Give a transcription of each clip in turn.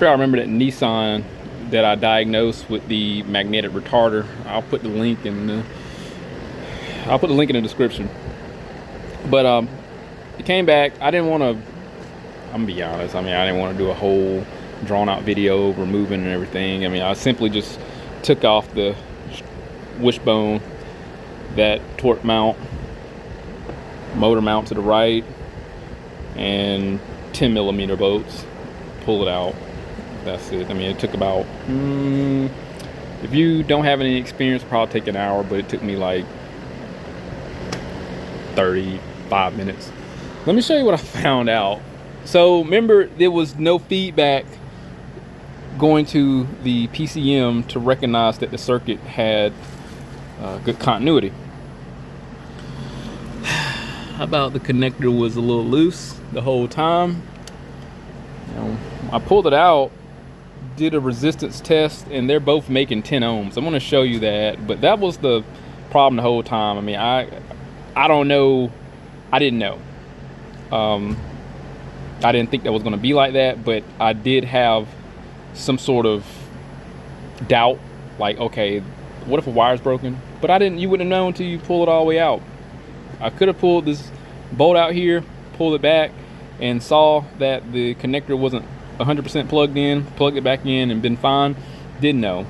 y'all remember that Nissan that I diagnosed with the magnetic retarder. I'll put the link in the description. But it came back. I didn't want to, I'm gonna be honest, I didn't want to do a whole drawn out video removing and everything. I simply just took off the wishbone, that torque mount, motor mount to the right, and 10mm bolts. Pull it out. That's it. It took about, if you don't have any experience, probably take an hour, but it took me like 35 minutes. Let me show you what I found out. So remember, there was no feedback going to the PCM to recognize that the circuit had good continuity. How about the connector was a little loose the whole time? I pulled it out, did a resistance test, and they're both making 10 ohms. I'm going to show you that, but that was the problem the whole time. I don't know. I didn't know. I didn't think that was going to be like that, but I did have some sort of doubt, like, okay, what if a wire's broken? But you wouldn't have known until you pull it all the way out. I could have pulled this bolt out here, pulled it back, and saw that the connector wasn't 100% plugged in, plugged it back in, and been fine. Didn't know.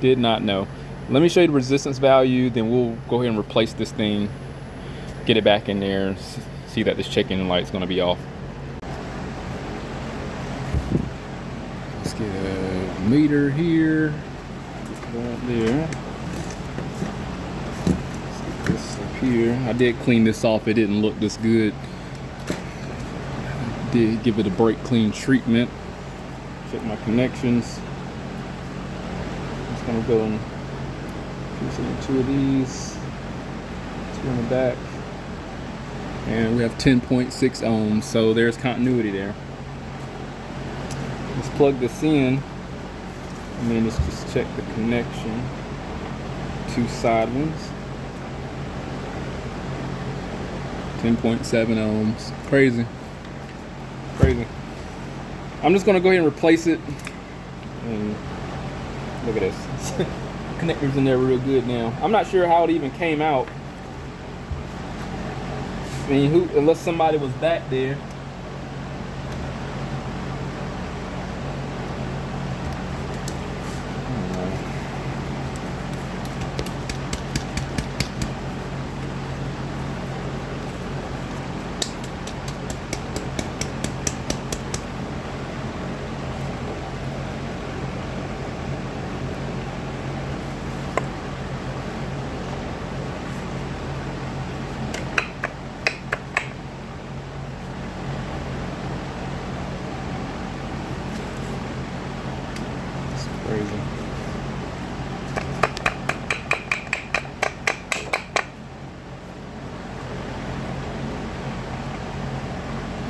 Did not know. Let me show you the resistance value, then we'll go ahead and replace this thing, get it back in there, and see that this check engine light's going to be off. Let's get a meter here. Right there. Let's get this up here. I did clean this off. It didn't look this good. Did give it a brake clean treatment. Check my connections. Just gonna go and put two of these, two in the back, and we have 10.6 ohms. So there's continuity there. Let's plug this in, and then let's just check the connection. Two side ones. 10.7 ohms. Crazy. I'm just gonna go ahead and replace it, and look at this. Connector's in there real good now. I'm not sure how it even came out. Unless somebody was back there. Crazy.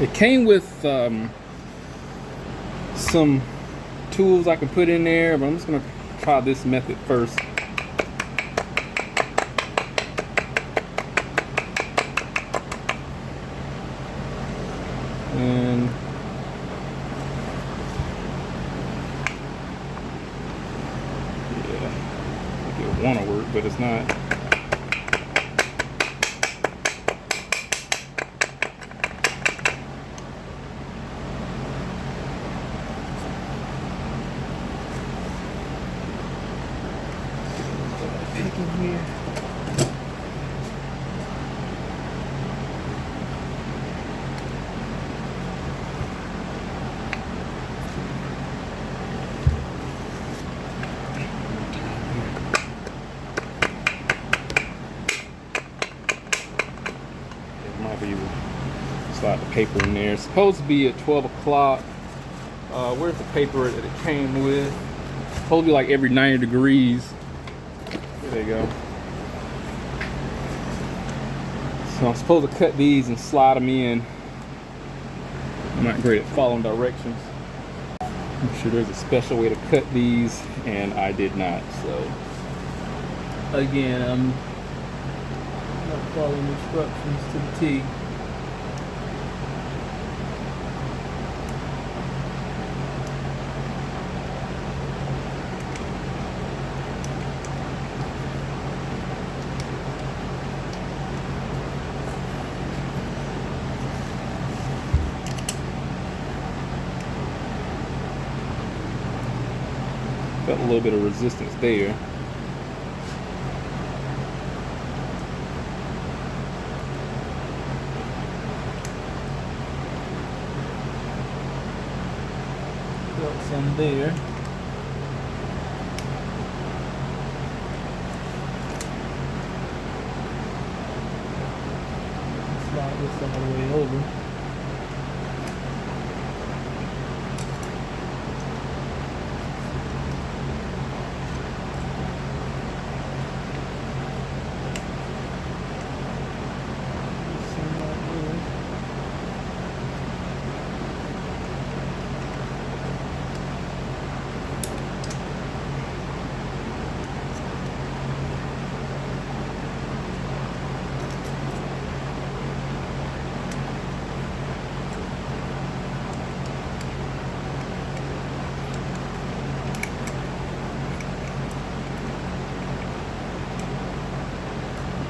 It came with some tools I can put in there, but I'm just gonna try this method first. And it want to work, but it's not. Pick in here. Slide the paper in there. It's supposed to be at 12 o'clock. Where's the paper that it came with? It's supposed to be like every 90 degrees. There you go. So I'm supposed to cut these and slide them in. I'm not great at following directions. I'm sure there's a special way to cut these, and I did not. So again, I'm not following instructions to the T. Felt a little bit of resistance there. Felt some there. Slide this all the way over.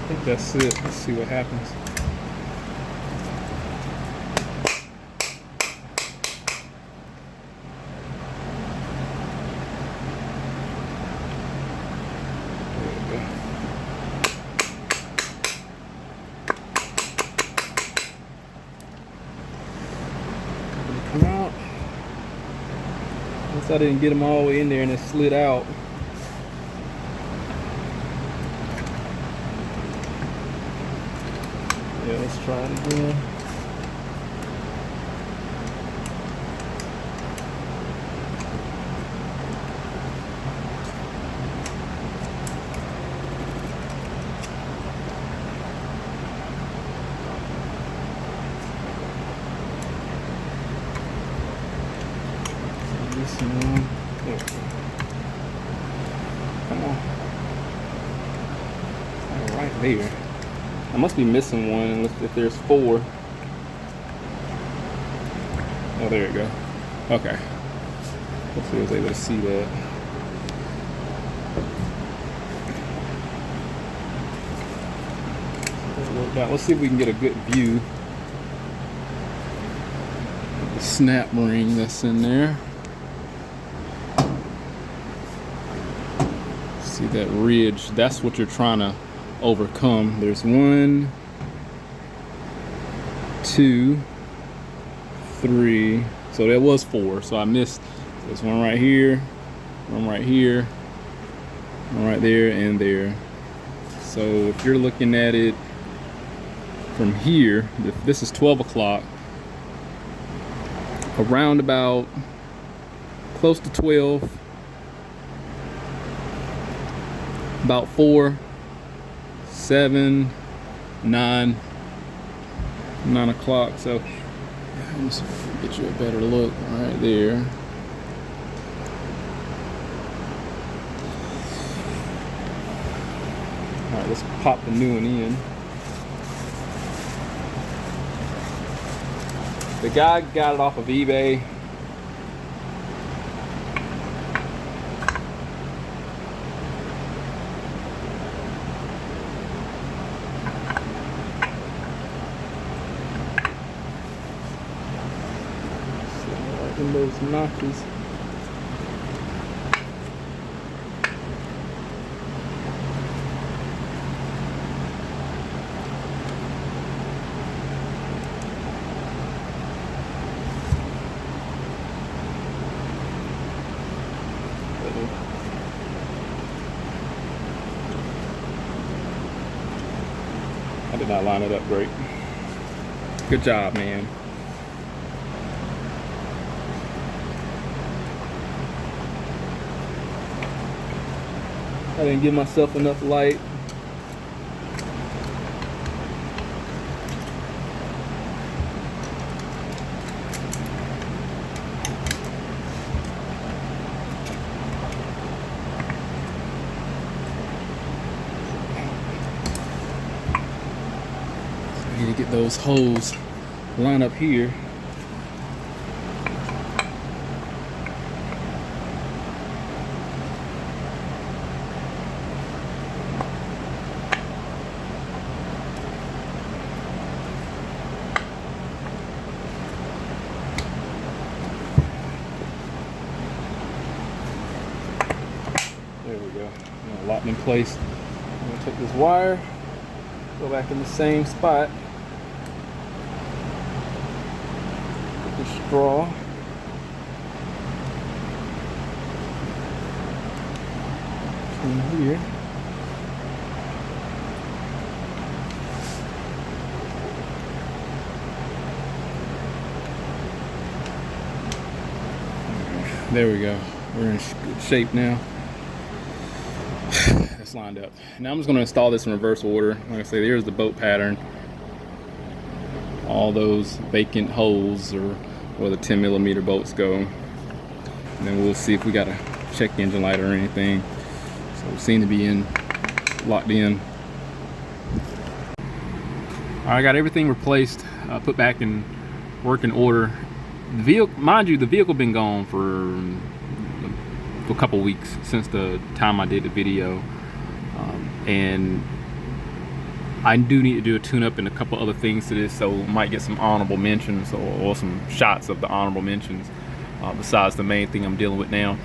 I think that's it. Let's see what happens. Come out. Once I didn't get them all the way in there and it slid out. Yeah, let's try it again. This one. There we go. Come on. All right there. I must be missing one if there's 4. Oh, there you go. Okay. Hopefully I was able to see that. Let's see if we can get a good view of the snap ring that's in there. See that ridge? That's what you're trying to overcome. There's 1, 2, 3. So that was 4. So I missed. There's one right here, one right here, one right there, and there. So if you're looking at it from here, if this is 12 o'clock, around about close to 12, about 4, 7, 9 o'clock. So let's get you a better look right there. All right, let's pop the new one in. The guy got it off of eBay. In those notches. I did not line it up great. Good job, man. I didn't give myself enough light. So I need to get those holes lined up here. we go. Locked in place. I'm gonna take this wire, go back in the same spot. Put the straw. In here. There we go. We're in good shape now. That's lined up. Now I'm just going to install this in reverse order. Like I say, there's the bolt pattern. All those vacant holes or where the 10mm bolts go. And then we'll see if we got a check engine light or anything. So we seem to be locked in. I got everything replaced, put back in working order. The vehicle, mind you, the vehicle been gone for a couple weeks since the time I did the video, and I do need to do a tune-up and a couple other things to this, so might get some honorable mentions or some shots of the honorable mentions besides the main thing I'm dealing with now.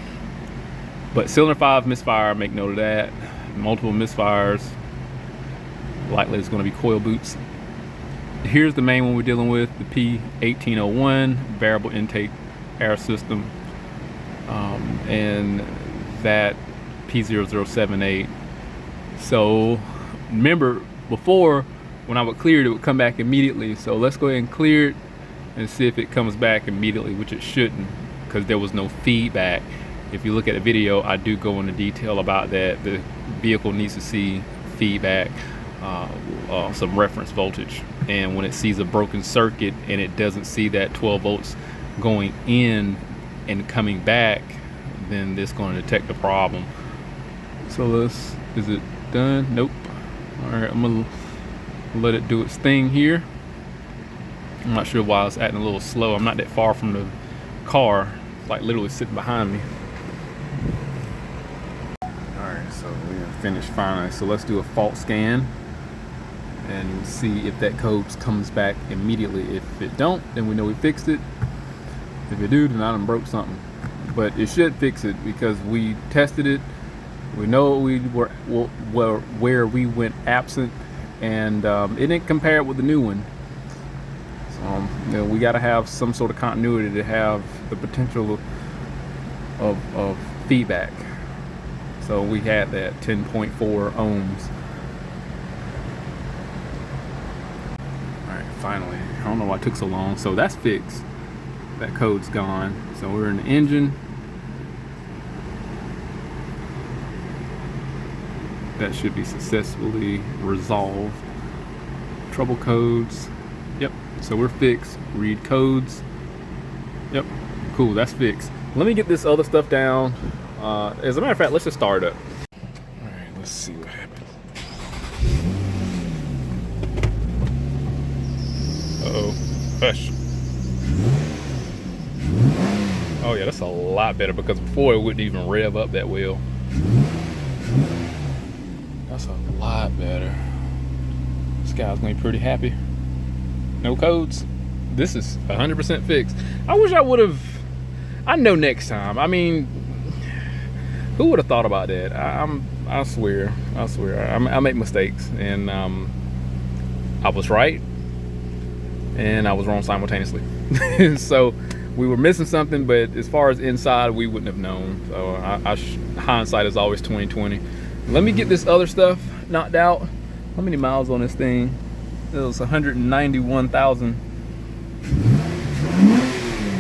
But cylinder 5 misfire, make note of that. Multiple misfires. Likely it's going to be coil boots. Here's the main one we're dealing with, the P0078 variable intake air system, and that P0078. So remember, before when I would clear it, it would come back immediately. So let's go ahead and clear it and see if it comes back immediately, which it shouldn't, because there was no feedback. If you look at the video, I do go into detail about that. The vehicle needs to see feedback, some reference voltage, and when it sees a broken circuit and it doesn't see that 12 volts going in and coming back, then it's going to detect the problem. So is it done? Nope. All right, I'm gonna let it do its thing here. I'm not sure why it's acting a little slow. I'm not that far from the car. It's like literally sitting behind me. Alright, so we're finished finally. So let's do a fault scan and see if that code comes back immediately. If it don't, then we know we fixed it. If it do, then I done broke something. But it should fix it because we tested it. We know we were where we went absent, and it didn't compare it with the new one. So you know, we got to have some sort of continuity to have the potential of feedback. So we had that 10.4 ohms. Alright, finally. I don't know why it took so long. So that's fixed. That code's gone. So we're in the engine. That should be successfully resolved. Trouble codes. Yep. So we're fixed. Read codes. Yep. Cool. That's fixed. Let me get this other stuff down. As a matter of fact, let's just start it up. All right. Let's see what happens. Uh-oh. Hush. Oh yeah, that's a lot better, because before it wouldn't even rev up that well. That's a lot better. This guy's gonna be pretty happy. No codes. This is 100% fixed. I wish I would have. I know next time. I mean, who would have thought about that? I swear. I make mistakes, and I was right, and I was wrong simultaneously. So we were missing something, but as far as inside, we wouldn't have known. So hindsight is always 20/20. Let me get this other stuff knocked out. How many miles on this thing? It was 191,000.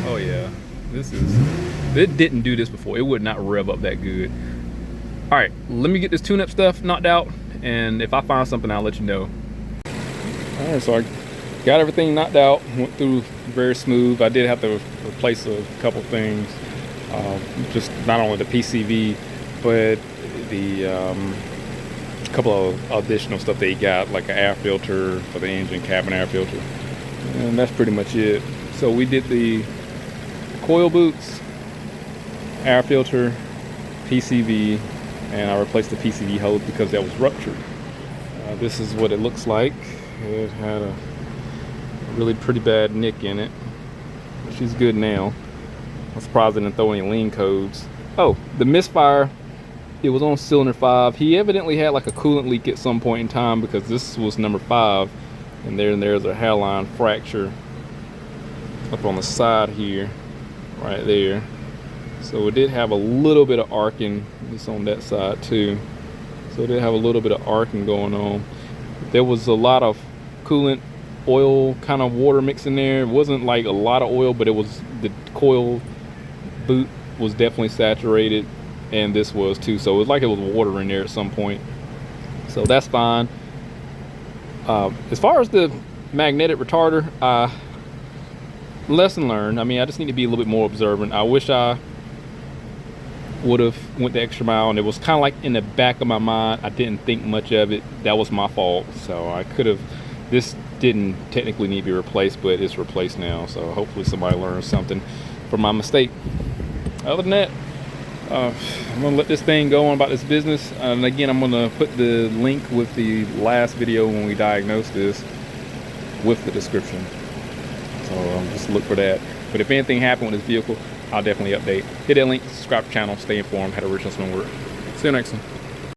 Oh yeah, it didn't do this before. It would not rev up that good. All right, let me get this tune-up stuff knocked out, and if I find something, I'll let you know. All right, so I got everything knocked out, went through very smooth. I did have to replace a couple things, just not only the PCV, but the couple of additional stuff they got, like an air filter for the engine, cabin air filter, and that's pretty much it. So we did the coil boots, air filter, PCV, and I replaced the PCV hose because that was ruptured. This is what it looks like. It had a really pretty bad nick in it. She's good now. I'm surprised I didn't throw any lean codes. Oh, the misfire It was on cylinder 5. He evidently had like a coolant leak at some point in time, because this was number 5, and there's a hairline fracture up on the side here, right there. So it did have a little bit of arcing, just on that side too. So it did have a little bit of arcing going on. There was a lot of coolant, oil, kind of water mix in there. It wasn't like a lot of oil, but it was, the coil boot was definitely saturated, and this was too. So it was like it was water in there at some point. So that's fine. As far as the magnetic retarder, lesson learned. I mean, I just need to be a little bit more observant. I wish I would have went the extra mile, and it was kind of like in the back of my mind. I didn't think much of it. That was my fault. So I could have, this didn't technically need to be replaced, but it's replaced now. So hopefully somebody learns something from my mistake. Other than that, I'm gonna let this thing go on about this business. And again, I'm gonna put the link with the last video when we diagnosed this with the description. So just look for that. But if anything happened with this vehicle, I'll definitely update. Hit that link, subscribe to the channel, stay informed how the original one works. See you next one.